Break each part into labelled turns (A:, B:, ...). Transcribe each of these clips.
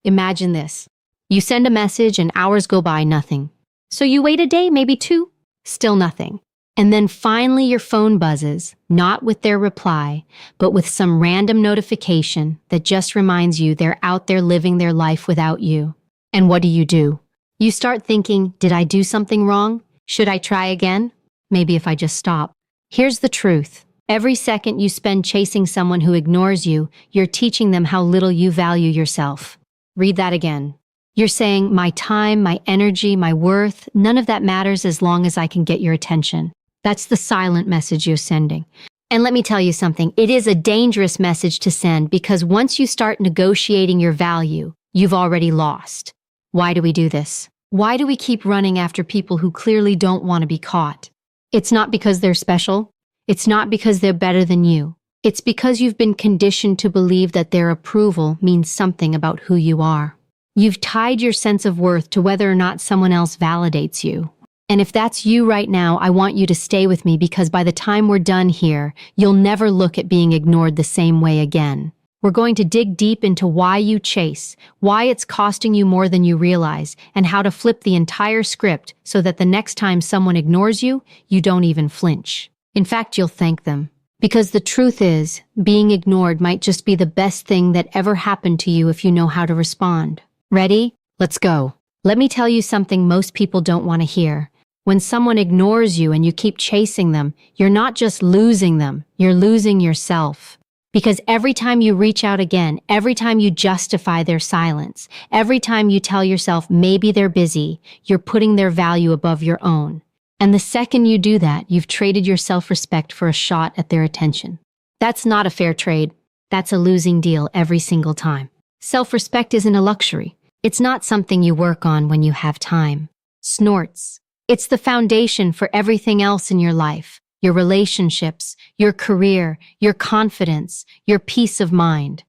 A: Imagine this. You send a message and hours go by, nothing. So you wait a day, maybe two, still nothing. And then finally your phone buzzes, not with their reply, but with some random notification that just reminds you they're out there living their life without you. And what do? You start thinking, did I do something wrong? Should I try again? Maybe if I just stop. Here's the truth. Every second you spend chasing someone who ignores you, you're teaching them how little you value yourself. Read that again. You're saying, my time, my energy, my worth, none of that matters as long as I can get your attention. That's the silent message you're sending. And let me tell you something, it is a dangerous message to send because once you start negotiating your value, you've already lost. Why do we do this? Why do we keep running after people who clearly don't want to be caught? It's not because they're special. It's not because they're better than you. It's because you've been conditioned to believe that their approval means something about who you are. You've tied your sense of worth to whether or not someone else validates you. And if that's you right now, I want you to stay with me because by the time we're done here, you'll never look at being ignored the same way again. We're going to dig deep into why you chase, why it's costing you more than you realize, and how to flip the entire script so that the next time someone ignores you, you don't even flinch. In fact, you'll thank them. Because the truth is, being ignored might just be the best thing that ever happened to you if you know how to respond. Ready? Let's go. Let me tell you something most people don't want to hear. When someone ignores you and you keep chasing them, you're not just losing them, you're losing yourself. Because every time you reach out again, every time you justify their silence, every time you tell yourself maybe they're busy, you're putting their value above your own. And the second you do that, you've traded your self-respect for a shot at their attention. That's not a fair trade. That's a losing deal every single time. Self-respect isn't a luxury. It's not something you work on when you have time. Snorts. It's the foundation for everything else in your life, your relationships, your career, your confidence, your peace of mind.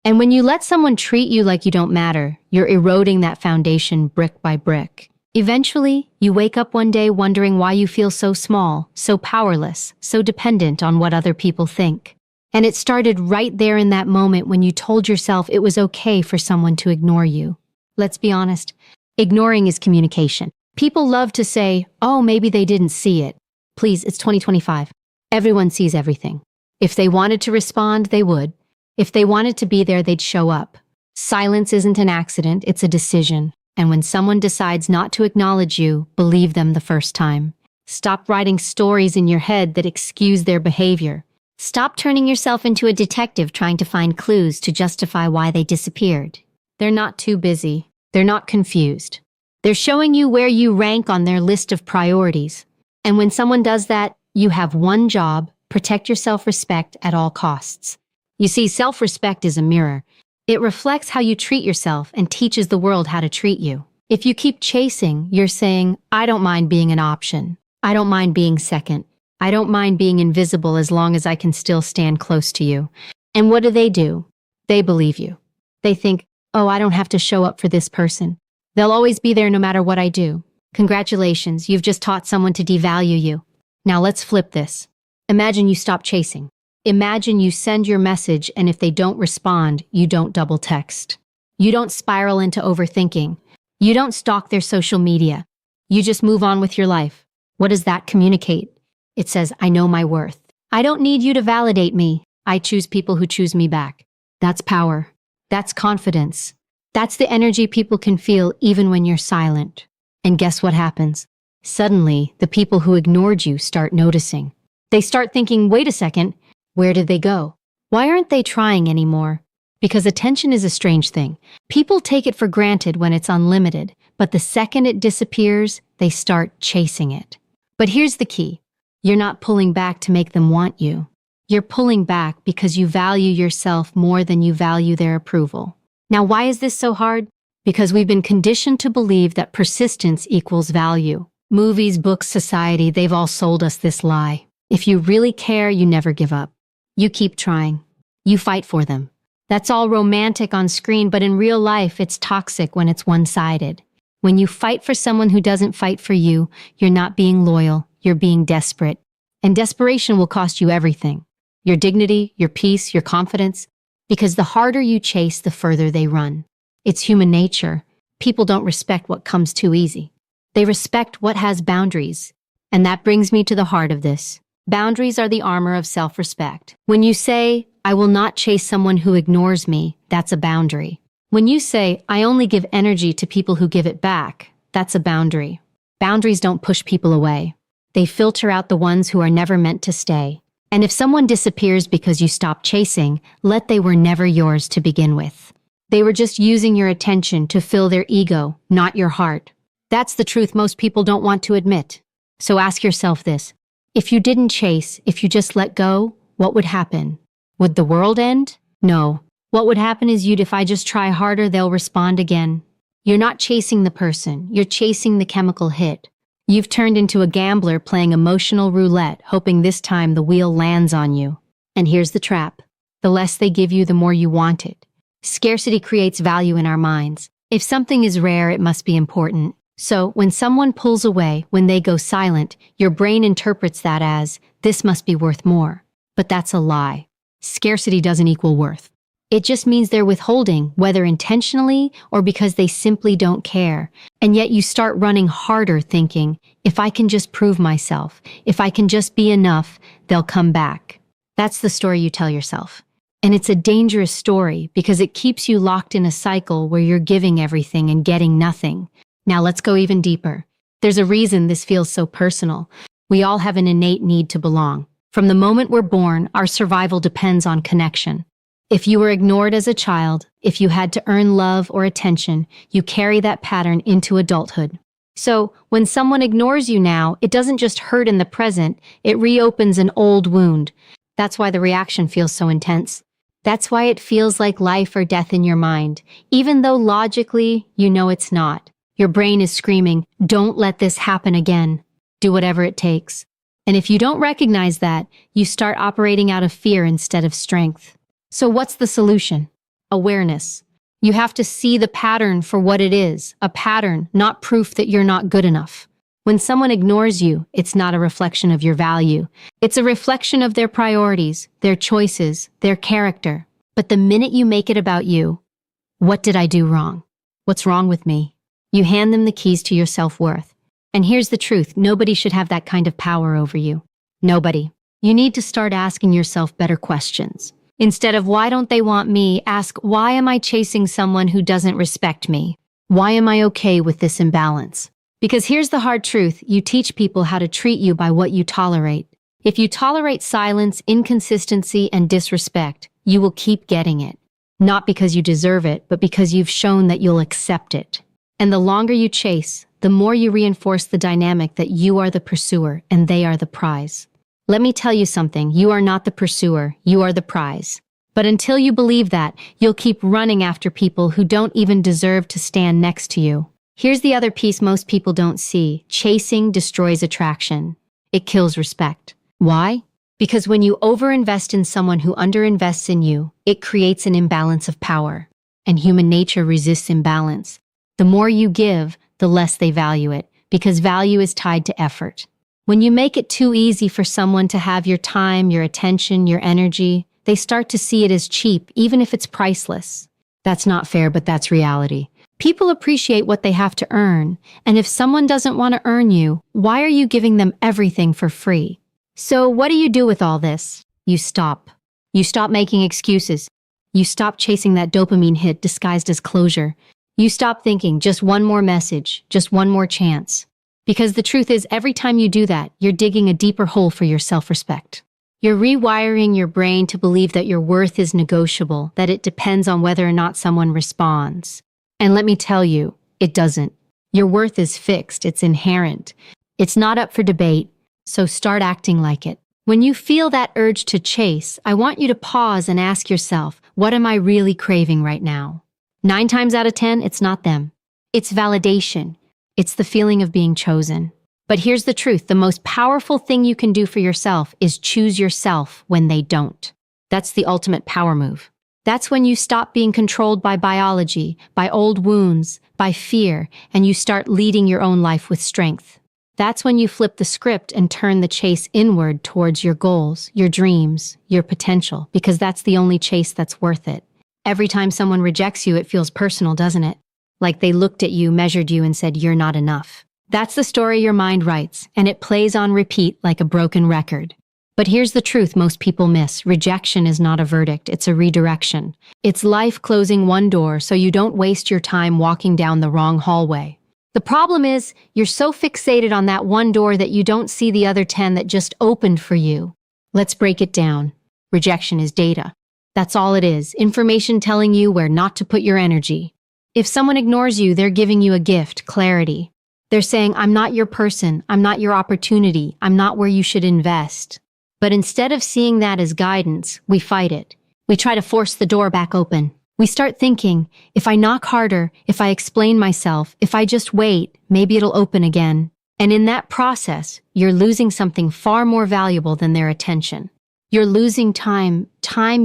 A: And when you let someone treat you like you don't matter, you're eroding that foundation brick by brick. Eventually, you wake up one day wondering why you feel so small, so powerless, so dependent on what other people think. And it started right there in that moment when you told yourself it was okay for someone to ignore you. Let's be honest, ignoring is communication. People love to say, oh, maybe they didn't see it. Please, it's 2025. Everyone sees everything. If they wanted to respond, they would. If they wanted to be there, they'd show up. Silence isn't an accident, it's a decision. And when someone decides not to acknowledge you, believe them the first time. Stop writing stories in your head that excuse their behavior. Stop turning yourself into a detective trying to find clues to justify why they disappeared. They're not too busy. They're not confused. They're showing you where you rank on their list of priorities. And when someone does that, you have one job: protect your self-respect at all costs. You see, self-respect is a mirror. It reflects how you treat yourself and teaches the world how to treat you. If you keep chasing, you're saying, I don't mind being an option. I don't mind being second. I don't mind being invisible as long as I can still stand close to you. And what do? They believe you. They think, oh, I don't have to show up for this person. They'll always be there no matter what I do. Congratulations, you've just taught someone to devalue you. Now let's flip this. Imagine you stop chasing. Imagine you send your message and if they don't respond, you don't double text. You don't spiral into overthinking. You don't stalk their social media. You just move on with your life. What does that communicate? It says, I know my worth. I don't need you to validate me. I choose people who choose me back. That's power. That's confidence. That's the energy people can feel even when you're silent. And guess what happens? Suddenly, the people who ignored you start noticing. They start thinking, wait a second, where did they go? Why aren't they trying anymore? Because attention is a strange thing. People take it for granted when it's unlimited, but the second it disappears, they start chasing it. But here's the key. You're not pulling back to make them want you. You're pulling back because you value yourself more than you value their approval. Now, why is this so hard? Because we've been conditioned to believe that persistence equals value. Movies, books, society, they've all sold us this lie. If you really care, you never give up. You keep trying. You fight for them. That's all romantic on screen, but in real life, it's toxic when it's one-sided. When you fight for someone who doesn't fight for you, you're not being loyal, you're being desperate. And desperation will cost you everything. Your dignity, your peace, your confidence. Because the harder you chase, the further they run. It's human nature. People don't respect what comes too easy. They respect what has boundaries. And that brings me to the heart of this. Boundaries are the armor of self-respect. When you say, I will not chase someone who ignores me, that's a boundary. When you say, I only give energy to people who give it back, that's a boundary. Boundaries don't push people away. They filter out the ones who are never meant to stay. And if someone disappears because you stop chasing, they were never yours to begin with. They were just using your attention to fill their ego, not your heart. That's the truth most people don't want to admit. So ask yourself this. If you didn't chase, if you just let go, what would happen? Would the world end? No. What would happen is if I just try harder, they'll respond again. You're not chasing the person, you're chasing the chemical hit. You've turned into a gambler playing emotional roulette, hoping this time the wheel lands on you. And here's the trap. The less they give you, the more you want it. Scarcity creates value in our minds. If something is rare, it must be important. So, when someone pulls away, when they go silent, your brain interprets that as, this must be worth more. But that's a lie. Scarcity doesn't equal worth. It just means they're withholding, whether intentionally or because they simply don't care. And yet you start running harder thinking, if I can just prove myself, if I can just be enough, they'll come back. That's the story you tell yourself. And it's a dangerous story because it keeps you locked in a cycle where you're giving everything and getting nothing. Now let's go even deeper. There's a reason this feels so personal. We all have an innate need to belong. From the moment we're born, our survival depends on connection. If you were ignored as a child, if you had to earn love or attention, you carry that pattern into adulthood. So, when someone ignores you now, it doesn't just hurt in the present, it reopens an old wound. That's why the reaction feels so intense. That's why it feels like life or death in your mind, even though logically, you know it's not. Your brain is screaming, don't let this happen again. Do whatever it takes. And if you don't recognize that, you start operating out of fear instead of strength. So what's the solution? Awareness. You have to see the pattern for what it is, a pattern, not proof that you're not good enough. When someone ignores you, it's not a reflection of your value. It's a reflection of their priorities, their choices, their character. But the minute you make it about you, what did I do wrong? What's wrong with me? You hand them the keys to your self-worth. And here's the truth, nobody should have that kind of power over you. Nobody. You need to start asking yourself better questions. Instead of why don't they want me, ask why am I chasing someone who doesn't respect me? Why am I okay with this imbalance? Because here's the hard truth, you teach people how to treat you by what you tolerate. If you tolerate silence, inconsistency, and disrespect, you will keep getting it. Not because you deserve it, but because you've shown that you'll accept it. And the longer you chase, the more you reinforce the dynamic that you are the pursuer and they are the prize. Let me tell you something, you are not the pursuer, you are the prize. But until you believe that, you'll keep running after people who don't even deserve to stand next to you. Here's the other piece most people don't see. Chasing destroys attraction. It kills respect. Why? Because when you overinvest in someone who underinvests in you, it creates an imbalance of power. And human nature resists imbalance. The more you give, the less they value it, because value is tied to effort. When you make it too easy for someone to have your time, your attention, your energy, they start to see it as cheap, even if it's priceless. That's not fair, but that's reality. People appreciate what they have to earn, and if someone doesn't want to earn you, why are you giving them everything for free? So what do you do with all this? You stop. You stop making excuses. You stop chasing that dopamine hit disguised as closure. You stop thinking, just one more message, just one more chance. Because the truth is, every time you do that, you're digging a deeper hole for your self-respect. You're rewiring your brain to believe that your worth is negotiable, that it depends on whether or not someone responds. And let me tell you, it doesn't. Your worth is fixed, it's inherent. It's not up for debate, so start acting like it. When you feel that urge to chase, I want you to pause and ask yourself, what am I really craving right now? 9 times out of 10, it's not them. It's validation. It's the feeling of being chosen. But here's the truth, the most powerful thing you can do for yourself is choose yourself when they don't. That's the ultimate power move. That's when you stop being controlled by biology, by old wounds, by fear, and you start leading your own life with strength. That's when you flip the script and turn the chase inward towards your goals, your dreams, your potential, because that's the only chase that's worth it. Every time someone rejects you, it feels personal, doesn't it? Like they looked at you, measured you, and said, "You're not enough." That's the story your mind writes, and it plays on repeat like a broken record. But here's the truth most people miss. Rejection is not a verdict, it's a redirection. It's life closing one door so you don't waste your time walking down the wrong hallway. The problem is, you're so fixated on that one door that you don't see the other 10 that just opened for you. Let's break it down. Rejection is data. That's all it is, information telling you where not to put your energy. If someone ignores you, they're giving you a gift, clarity. They're saying, "I'm not your person, I'm not your opportunity, I'm not where you should invest." But instead of seeing that as guidance, we fight it. We try to force the door back open. We start thinking, if I knock harder, if I explain myself, if I just wait, maybe it'll open again. And in that process, you're losing something far more valuable than their attention. You're losing time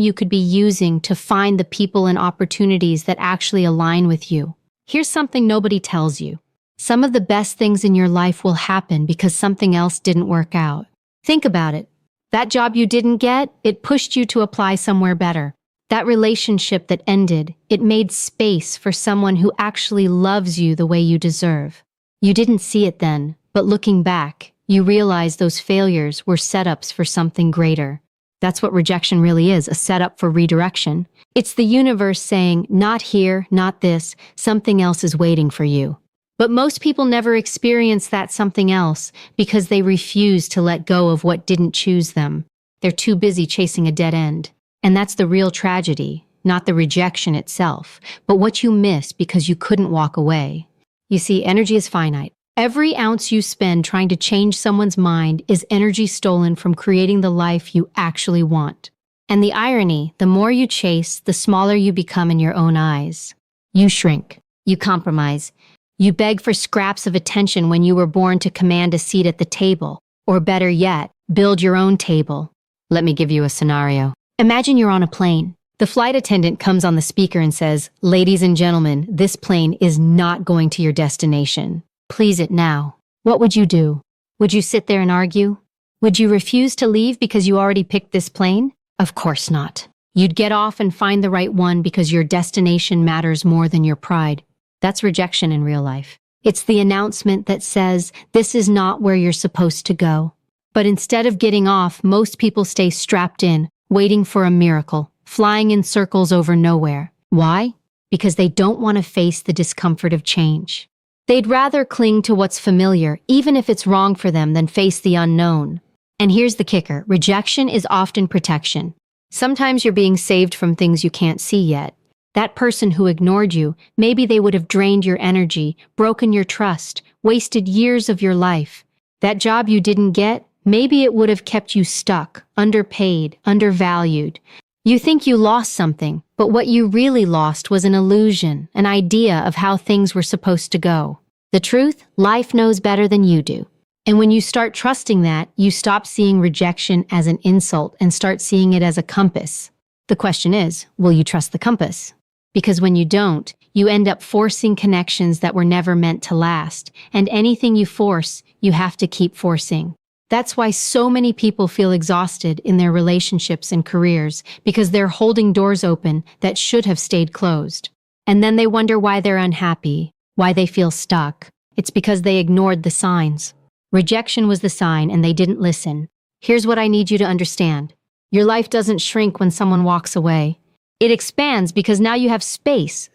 A: you could be using to find the people and opportunities that actually align with you. Here's something nobody tells you. Some of the best things in your life will happen because something else didn't work out. Think about it. That job you didn't get, it pushed you to apply somewhere better. That relationship that ended, it made space for someone who actually loves you the way you deserve. You didn't see it then, but looking back, you realize those failures were setups for something greater. That's what rejection really is, a setup for redirection. It's the universe saying, not here, not this, something else is waiting for you. But most people never experience that something else because they refuse to let go of what didn't choose them. They're too busy chasing a dead end. And that's the real tragedy, not the rejection itself, but what you miss because you couldn't walk away. You see, energy is finite. Every ounce you spend trying to change someone's mind is energy stolen from creating the life you actually want. And the irony, the more you chase, the smaller you become in your own eyes. You shrink. You compromise. You beg for scraps of attention when you were born to command a seat at the table, or better yet, build your own table. Let me give you a scenario. Imagine you're on a plane. The flight attendant comes on the speaker and says, "Ladies and gentlemen, this plane is not going to your destination. Please it now." What would you do? Would you sit there and argue? Would you refuse to leave because you already picked this plane? Of course not. You'd get off and find the right one because your destination matters more than your pride. That's rejection in real life. It's the announcement that says, this is not where you're supposed to go. But instead of getting off, most people stay strapped in, waiting for a miracle, flying in circles over nowhere. Why? Because they don't want to face the discomfort of change. They'd rather cling to what's familiar, even if it's wrong for them, than face the unknown. And here's the kicker. Rejection is often protection. Sometimes you're being saved from things you can't see yet. That person who ignored you, maybe they would have drained your energy, broken your trust, wasted years of your life. That job you didn't get, maybe it would have kept you stuck, underpaid, undervalued. You think you lost something, but what you really lost was an illusion, an idea of how things were supposed to go. The truth, life knows better than you do. And when you start trusting that, you stop seeing rejection as an insult and start seeing it as a compass. The question is, will you trust the compass? Because when you don't, you end up forcing connections that were never meant to last, and anything you force, you have to keep forcing. That's why so many people feel exhausted in their relationships and careers, because they're holding doors open that should have stayed closed. And then they wonder why they're unhappy, why they feel stuck. It's because they ignored the signs. Rejection was the sign and they didn't listen. Here's what I need you to understand. Your life doesn't shrink when someone walks away. It expands because now you have space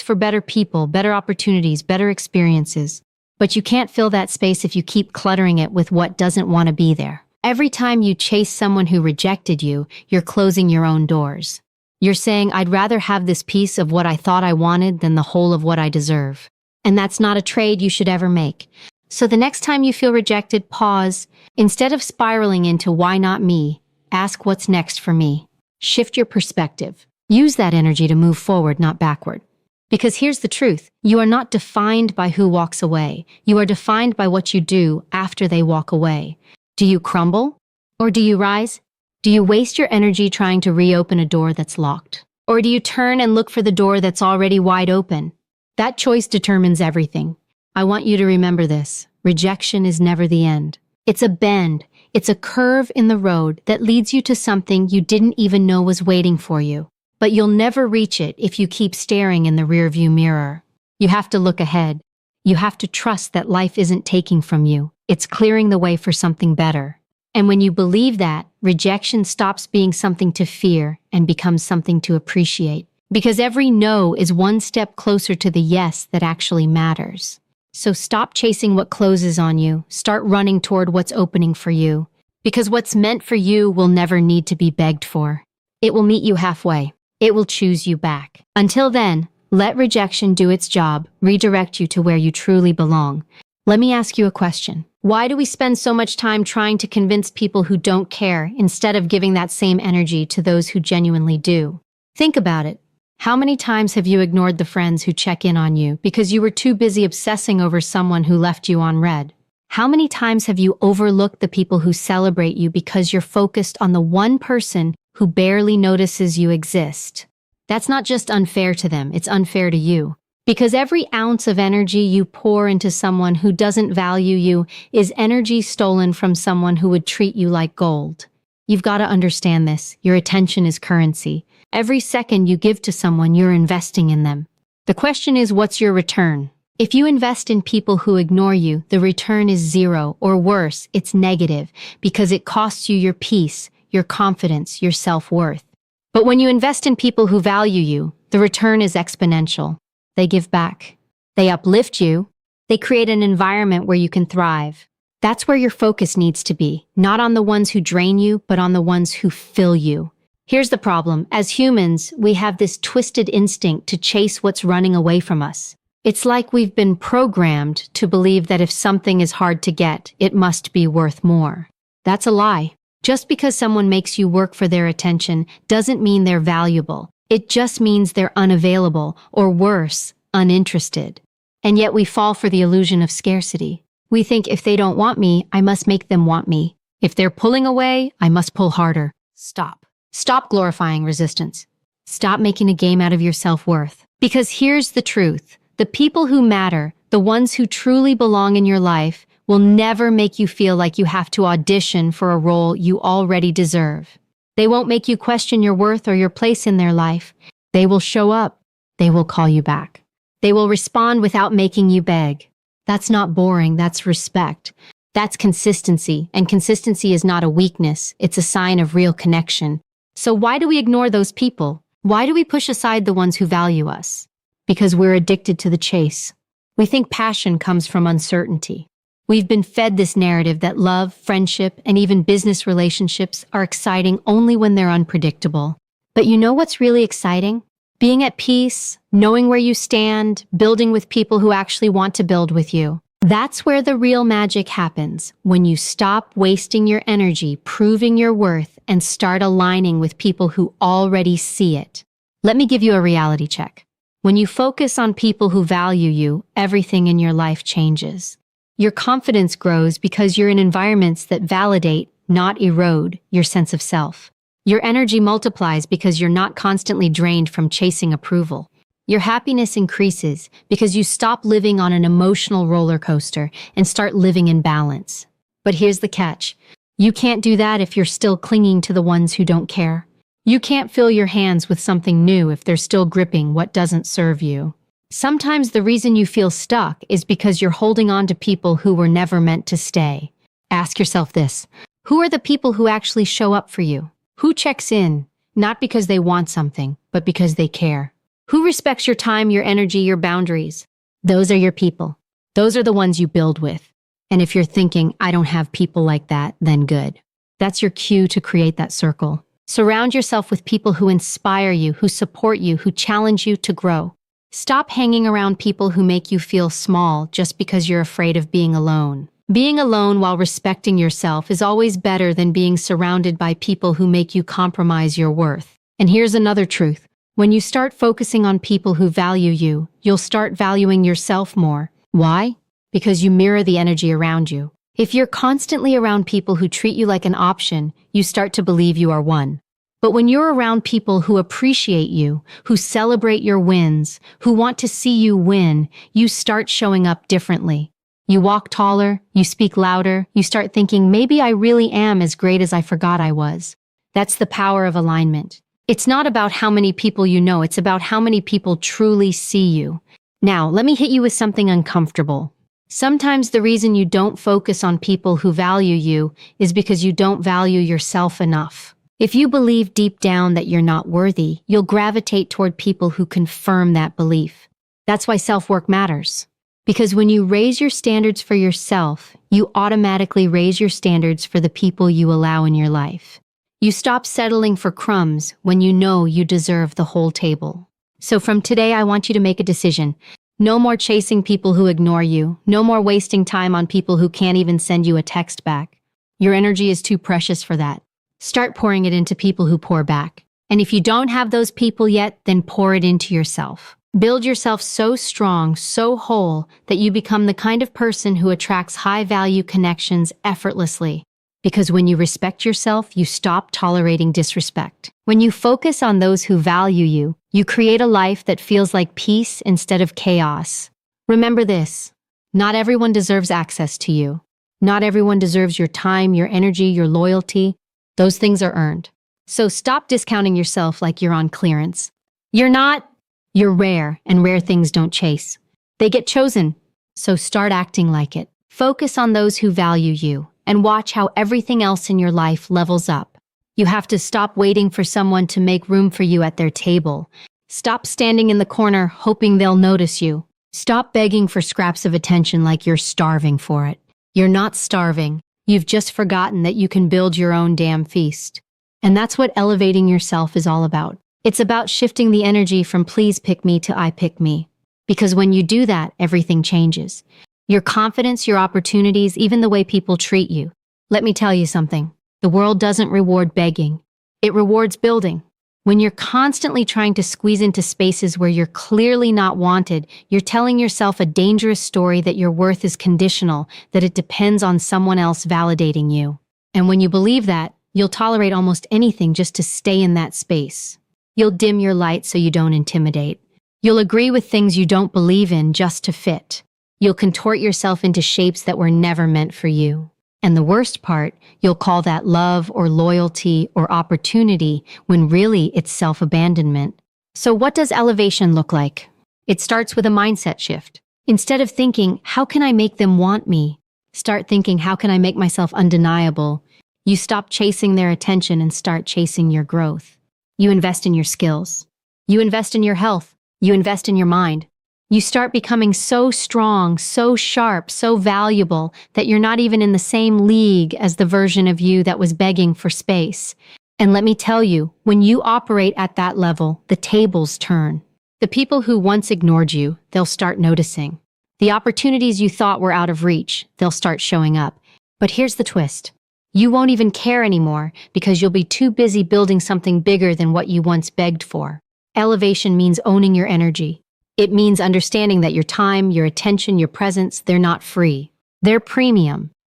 A: for better people, better opportunities, better experiences. But you can't fill that space if you keep cluttering it with what doesn't want to be there. Every time you chase someone who rejected you, you're closing your own doors. You're saying, I'd rather have this piece of what I thought I wanted than the whole of what I deserve. And that's not a trade you should ever make. So the next time you feel rejected, pause. Instead of spiraling into why not me, ask what's next for me. Shift your perspective. Use that energy to move forward, not backward. Because here's the truth. You are not defined by who walks away. You are defined by what you do after they walk away. Do you crumble? Or do you rise? Do you waste your energy trying to reopen a door that's locked? Or do you turn and look for the door that's already wide open? That choice determines everything. I want you to remember this. Rejection is never the end. It's a bend. It's a curve in the road that leads you to something you didn't even know was waiting for you. but you'll never reach it if you keep staring in the rearview mirror. You have to look ahead. You have to trust that life isn't taking from you. It's clearing the way for something better. And when you believe that, rejection stops being something to fear and becomes something to appreciate. Because every no is one step closer to the yes that actually matters. So stop chasing what closes on you. Start running toward what's opening for you. Because what's meant for you will never need to be begged for. It will meet you halfway. It will choose you back. Until then, let rejection do its job, redirect you to where you truly belong. Let me ask you a question. Why do we spend so much time trying to convince people who don't care instead of giving that same energy to those who genuinely do? Think about it. How many times have you ignored the friends who check in on you because you were too busy obsessing over someone who left you on red? How many times have you overlooked the people who celebrate you because you're focused on the one person who barely notices you exist? That's not just unfair to them, it's unfair to you. Because every ounce of energy you pour into someone who doesn't value you is energy stolen from someone who would treat you like gold. You've got to understand this. Your attention is currency. Every second you give to someone, you're investing in them. The question is, what's your return? If you invest in people who ignore you, the return is zero, or worse, it's negative, because it costs you your peace, your confidence, your self-worth. But when you invest in people who value you, the return is exponential. They give back. They uplift you. They create an environment where you can thrive. That's where your focus needs to be, not on the ones who drain you, but on the ones who fill you. Here's the problem. As humans, we have this twisted instinct to chase what's running away from us. It's like we've been programmed to believe that if something is hard to get, it must be worth more. That's a lie. Just because someone makes you work for their attention doesn't mean they're valuable. It just means they're unavailable, or worse, uninterested. And yet we fall for the illusion of scarcity. We think if they don't want me, I must make them want me. If they're pulling away, I must pull harder. Stop. Stop glorifying resistance. Stop making a game out of your self-worth. Because here's the truth. The people who matter, the ones who truly belong in your life, will never make you feel like you have to audition for a role you already deserve. They won't make you question your worth or your place in their life. They will show up. They will call you back. They will respond without making you beg. That's not boring, that's respect. That's consistency, and consistency is not a weakness, it's a sign of real connection. So why do we ignore those people? Why do we push aside the ones who value us? Because we're addicted to the chase. We think passion comes from uncertainty. We've been fed this narrative that love, friendship, and even business relationships are exciting only when they're unpredictable. But you know what's really exciting? Being at peace, knowing where you stand, building with people who actually want to build with you. That's where the real magic happens, when you stop wasting your energy proving your worth and start aligning with people who already see it. Let me give you a reality check. When you focus on people who value you, everything in your life changes. Your confidence grows because you're in environments that validate, not erode, your sense of self. Your energy multiplies because you're not constantly drained from chasing approval. Your happiness increases because you stop living on an emotional roller coaster and start living in balance. But here's the catch. You can't do that if you're still clinging to the ones who don't care. You can't fill your hands with something new if they're still gripping what doesn't serve you. Sometimes the reason you feel stuck is because you're holding on to people who were never meant to stay. Ask yourself this. Who are the people who actually show up for you? Who checks in, not because they want something, but because they care? Who respects your time, your energy, your boundaries? Those are your people. Those are the ones you build with. And if you're thinking, I don't have people like that, then good. That's your cue to create that circle. Surround yourself with people who inspire you, who support you, who challenge you to grow. Stop hanging around people who make you feel small just because you're afraid of being alone. Being alone while respecting yourself is always better than being surrounded by people who make you compromise your worth. And here's another truth. When you start focusing on people who value you, you'll start valuing yourself more. Why? Because you mirror the energy around you. If you're constantly around people who treat you like an option, you start to believe you are one. But when you're around people who appreciate you, who celebrate your wins, who want to see you win, you start showing up differently. You walk taller, you speak louder, you start thinking, maybe I really am as great as I forgot I was. That's the power of alignment. It's not about how many people you know, it's about how many people truly see you. Now, let me hit you with something uncomfortable. Sometimes the reason you don't focus on people who value you is because you don't value yourself enough. If you believe deep down that you're not worthy, you'll gravitate toward people who confirm that belief. That's why self-work matters. Because when you raise your standards for yourself, you automatically raise your standards for the people you allow in your life. You stop settling for crumbs when you know you deserve the whole table. So from today, I want you to make a decision. No more chasing people who ignore you. No more wasting time on people who can't even send you a text back. Your energy is too precious for that. Start pouring it into people who pour back. And if you don't have those people yet, then pour it into yourself. Build yourself so strong, so whole, that you become the kind of person who attracts high-value connections effortlessly. Because when you respect yourself, you stop tolerating disrespect. When you focus on those who value you, you create a life that feels like peace instead of chaos. Remember this: not everyone deserves access to you. Not everyone deserves your time, your energy, your loyalty. Those things are earned. So stop discounting yourself like you're on clearance. You're not. You're rare, and rare things don't chase. They get chosen. So start acting like it. Focus on those who value you, and watch how everything else in your life levels up. You have to stop waiting for someone to make room for you at their table. Stop standing in the corner hoping they'll notice you. Stop begging for scraps of attention like you're starving for it. You're not starving. You've just forgotten that you can build your own damn feast. And that's what elevating yourself is all about. It's about shifting the energy from please pick me to I pick me. Because when you do that, everything changes. Your confidence, your opportunities, even the way people treat you. Let me tell you something. The world doesn't reward begging. It rewards building. When you're constantly trying to squeeze into spaces where you're clearly not wanted, you're telling yourself a dangerous story that your worth is conditional, that it depends on someone else validating you. And when you believe that, you'll tolerate almost anything just to stay in that space. You'll dim your light so you don't intimidate. You'll agree with things you don't believe in just to fit. You'll contort yourself into shapes that were never meant for you. And the worst part, you'll call that love or loyalty or opportunity when really it's self-abandonment. So what does elevation look like? It starts with a mindset shift. Instead of thinking, how can I make them want me? Start thinking, how can I make myself undeniable? You stop chasing their attention and start chasing your growth. You invest in your skills. You invest in your health. You invest in your mind. You start becoming so strong, so sharp, so valuable that you're not even in the same league as the version of you that was begging for space. And let me tell you, when you operate at that level, the tables turn. The people who once ignored you, they'll start noticing. The opportunities you thought were out of reach, they'll start showing up. But here's the twist. You won't even care anymore because you'll be too busy building something bigger than what you once begged for. Elevation means owning your energy. It means understanding that your time, your attention, your presence, they're not free. They're premium.